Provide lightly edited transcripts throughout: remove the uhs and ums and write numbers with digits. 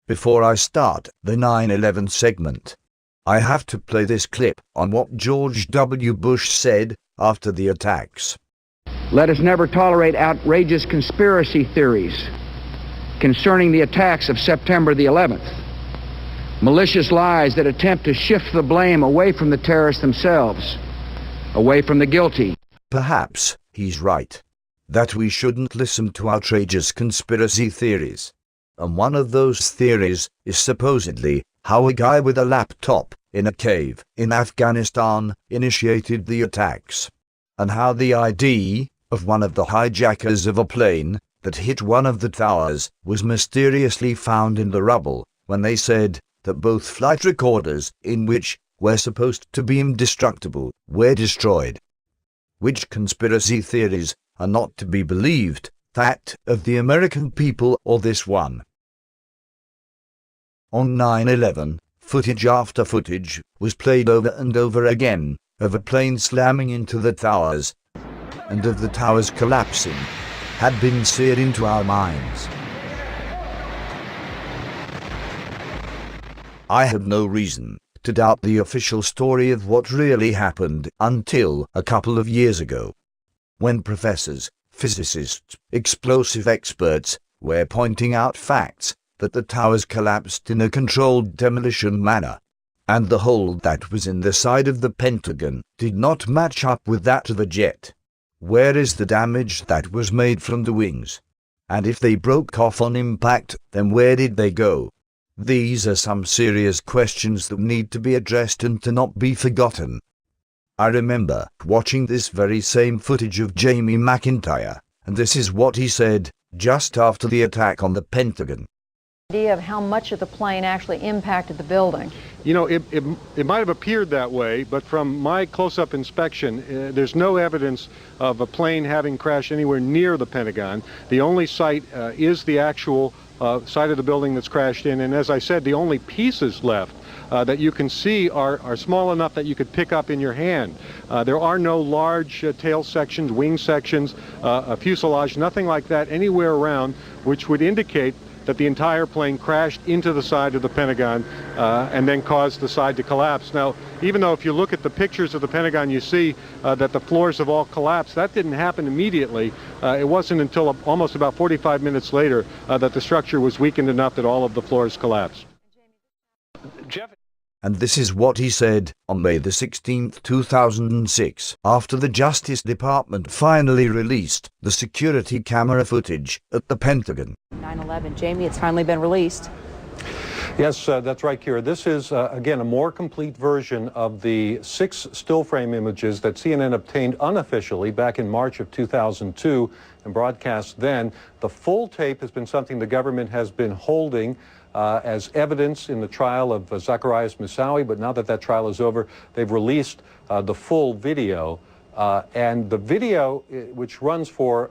Before I start the 9/11 segment, I have to play this clip on what George W. Bush said after the attacks. Let us never tolerate outrageous conspiracy theories concerning the attacks of September the 11th. Malicious lies that attempt to shift the blame away from the terrorists themselves, away from the guilty. Perhaps he's right, that we shouldn't listen to outrageous conspiracy theories. And one of those theories is supposedly how a guy with a laptop in a cave in Afghanistan initiated the attacks, and how the ID of one of the hijackers of a plane that hit one of the towers was mysteriously found in the rubble when they said that both flight recorders, in which were supposed to be indestructible, were destroyed. Which conspiracy theories are not to be believed, that of the American people or this one? On 9/11, footage after footage was played over and over again of a plane slamming into the towers, and of the towers collapsing, had been seared into our minds. I had no reason to doubt the official story of what really happened until a couple of years ago, when professors, physicists, explosive experts were pointing out facts that the towers collapsed in a controlled demolition manner, and the hole that was in the side of the Pentagon did not match up with that of a jet. Where is the damage that was made from the wings? And if they broke off on impact, then where did they go? These are some serious questions that need to be addressed and to not be forgotten. I remember watching this very same footage of Jamie McIntyre, and this is what he said just after the attack on the Pentagon. Idea of how much of the plane actually impacted the building. You know, it might have appeared that way, but from my close-up inspection, there's no evidence of a plane having crashed anywhere near the Pentagon. The only site is the actual side of the building that's crashed in, and as I said, the only pieces left that you can see are small enough that you could pick up in your hand. There are no large tail sections, wing sections, a fuselage, nothing like that anywhere around, which would indicate that the entire plane crashed into the side of the Pentagon and then caused the side to collapse. Now, even though if you look at the pictures of the Pentagon, you see that the floors have all collapsed, that didn't happen immediately. It wasn't until almost about 45 minutes later that the structure was weakened enough that all of the floors collapsed. Jeff. And this is what he said on May the 16th, 2006, after the Justice Department finally released the security camera footage at the Pentagon. 9/11, Jamie, it's finally been released. Yes, that's right, Kira. This is, again, a more complete version of the 6 still frame images that CNN obtained unofficially back in March of 2002 and broadcast then. The full tape has been something the government has been holding as evidence in the trial of Zacarias Moussaoui, but now that that trial is over, they've released the full video. And the video, which runs for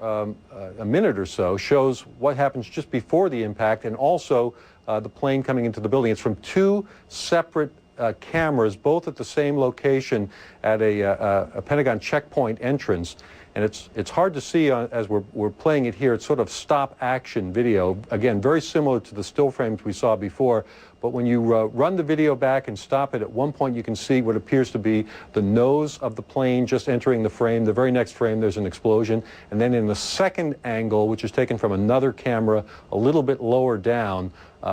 a minute or so, shows what happens just before the impact and also the plane coming into the building. It's from 2 separate cameras, both at the same location at a Pentagon checkpoint entrance. And it's hard to see as we're playing it here. It's sort of stop action video. Again, very similar to the still frames we saw before. But when you run the video back and stop it, at one point you can see what appears to be the nose of the plane just entering the frame. The very next frame, there's an explosion. And then in the second angle, which is taken from another camera a little bit lower down,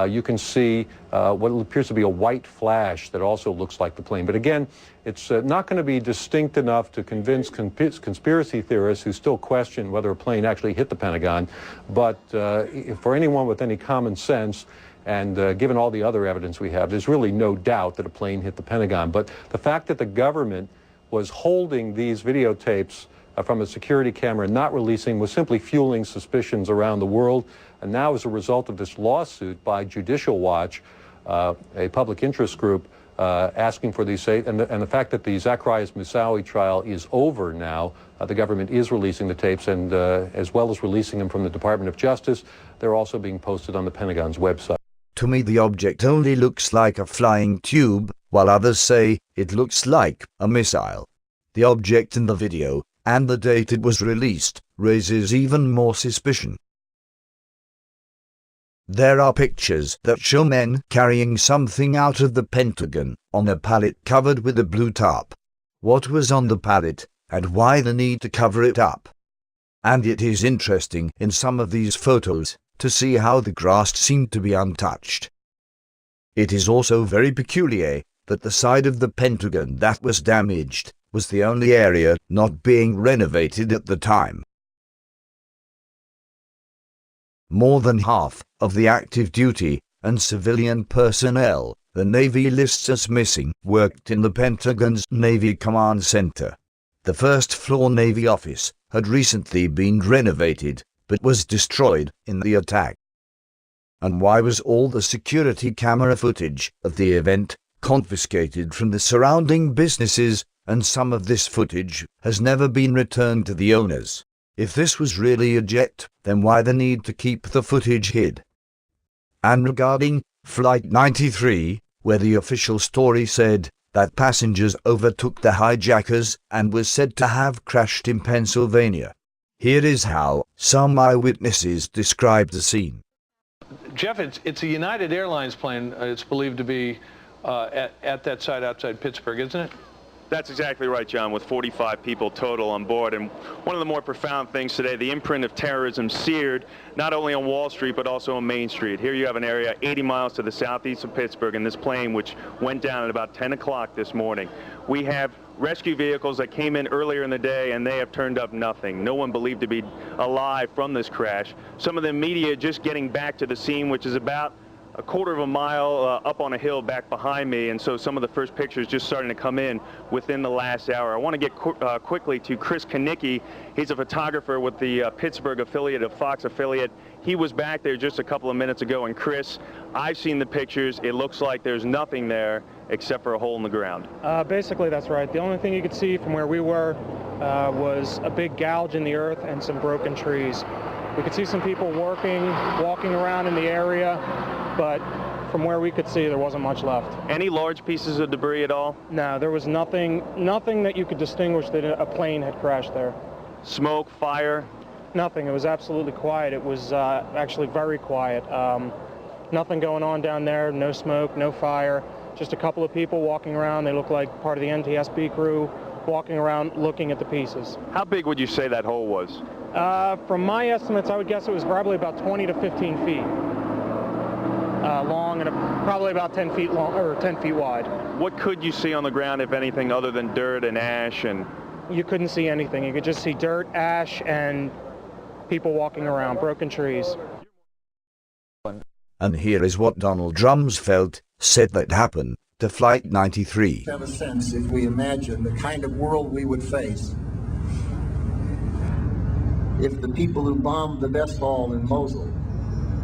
you can see what appears to be a white flash that also looks like the plane. But again, it's not going to be distinct enough to convince conspiracy theorists who still question whether a plane actually hit the Pentagon. But for anyone with any common sense, and given all the other evidence we have, there's really no doubt that a plane hit the Pentagon. But the fact that the government was holding these videotapes from a security camera and not releasing was simply fueling suspicions around the world. And now, as a result of this lawsuit by Judicial Watch, a public interest group, asking for these tapes, and the fact that the Zacarias Moussaoui trial is over now, the government is releasing the tapes, and as well as releasing them from the Department of Justice, they're also being posted on the Pentagon's website. To me, the object only looks like a flying tube, while others say it looks like a missile. The object in the video, and the date it was released, raises even more suspicion. There are pictures that show men carrying something out of the Pentagon on a pallet covered with a blue tarp. What was on the pallet, and why the need to cover it up? And it is interesting in some of these photos to see how the grass seemed to be untouched. It is also very peculiar that the side of the Pentagon that was damaged was the only area not being renovated at the time. More than half of the active duty and civilian personnel the Navy lists as missing worked in the Pentagon's Navy Command Center. The first-floor Navy office had recently been renovated, but was destroyed in the attack. And why was all the security camera footage of the event confiscated from the surrounding businesses, and some of this footage has never been returned to the owners? If this was really a jet, then why the need to keep the footage hid? And regarding Flight 93, where the official story said that passengers overtook the hijackers and was said to have crashed in Pennsylvania, here is how some eyewitnesses described the scene. Jeff, it's a United Airlines plane. It's believed to be at that site outside Pittsburgh, isn't it? That's exactly right, John, with 45 people total on board. And one of the more profound things today, the imprint of terrorism seared not only on Wall Street, but also on Main Street. Here you have an area 80 miles to the southeast of Pittsburgh, and this plane, which went down at about 10 o'clock this morning. We have rescue vehicles that came in earlier in the day, and they have turned up nothing. No one believed to be alive from this crash. Some of the media just getting back to the scene, which is about a quarter of a mile up on a hill back behind me, and so some of the first pictures just starting to come in within the last hour. I want to get quickly to Chris Kanicki. He's a photographer with the Pittsburgh affiliate of Fox affiliate. He was back there just a couple of minutes ago, and Chris, I've seen the pictures. It looks like there's nothing there except for a hole in the ground. Basically, that's right. The only thing you could see from where we were was a big gouge in the earth and some broken trees. We could see some people walking around in the area, but from where we could see, there wasn't much left. Any large pieces of debris at all? No, there was nothing that you could distinguish that a plane had crashed there. Smoke, fire? Nothing. It was absolutely quiet. It was actually very quiet. Nothing going on down there, no smoke, no fire, just a couple of people walking around. They look like part of the NTSB crew walking around looking at the pieces. How big would you say that hole was? From my estimates, I would guess it was probably about 20 to 15 feet long and probably about 10 feet long or 10 feet wide. What could you see on the ground, if anything, other than dirt and ash? And you couldn't see anything. You could just see dirt, ash, and people walking around, broken trees. And here is what Donald Rumsfeld said that happened to Flight 93. Have a sense, if we imagine the kind of world we would face if the people who bombed the Best Hall in Mosul,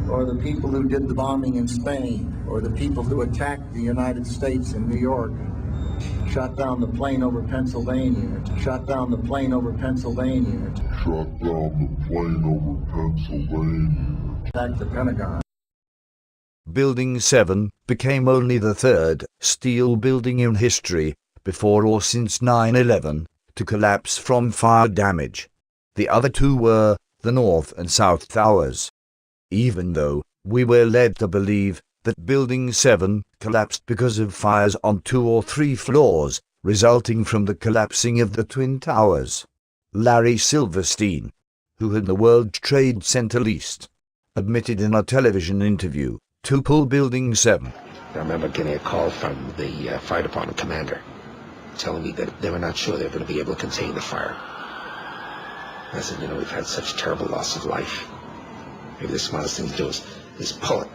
or the people who did the bombing in Spain, or the people who attacked the United States in New York, shot down the plane over Pennsylvania, shot down the plane over Pennsylvania, shot down the plane over Pennsylvania, attacked the Pentagon. Building 7 became only the third steel building in history, before or since 9/11, to collapse from fire damage. The other two were the North and South Towers. Even though we were led to believe that Building 7 collapsed because of fires on 2 or 3 floors, resulting from the collapsing of the Twin Towers. Larry Silverstein, who had the World Trade Center leased, admitted in a television interview to pull Building 7. I remember getting a call from the fire department commander telling me that they were not sure they were going to be able to contain the fire. I said, we've had such terrible loss of life. Maybe the smartest thing to do is pull it.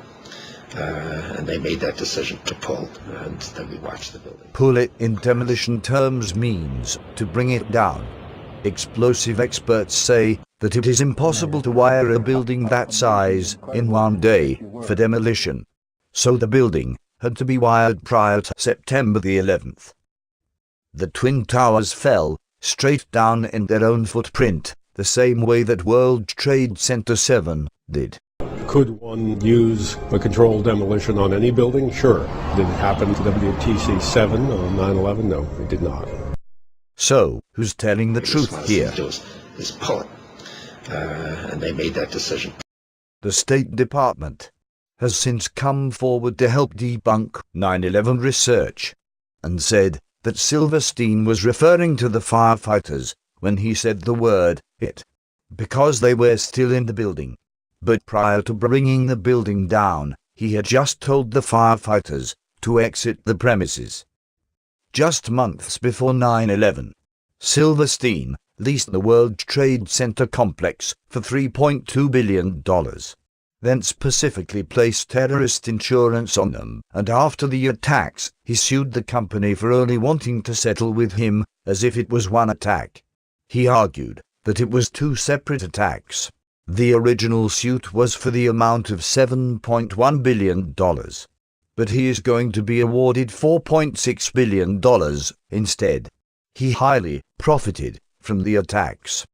And they made that decision to pull, and then we watched the building. Pull it in demolition terms means to bring it down. Explosive experts say that it is impossible to wire a building that size in one day for demolition. So the building had to be wired prior to September the 11th. The Twin Towers fell straight down in their own footprint, the same way that World Trade Center 7 did. Could one use a controlled demolition on any building? Sure. Did it happen to WTC 7 on 9/11? No, it did not. So, who's telling the truth here? Is pull it. And they made that decision. The State Department. has since come forward to help debunk 9/11 research and said that Silverstein was referring to the firefighters when he said the word "it" because they were still in the building. But prior to bringing the building down, he had just told the firefighters to exit the premises. Just months before 9/11, Silverstein leased the World Trade Center complex for $3.2 billion, then specifically placed terrorist insurance on them, and after the attacks, he sued the company for only wanting to settle with him as if it was one attack. He argued that it was two separate attacks. The original suit was for the amount of $7.1 billion, but he is going to be awarded $4.6 billion instead. He highly profited from the attacks.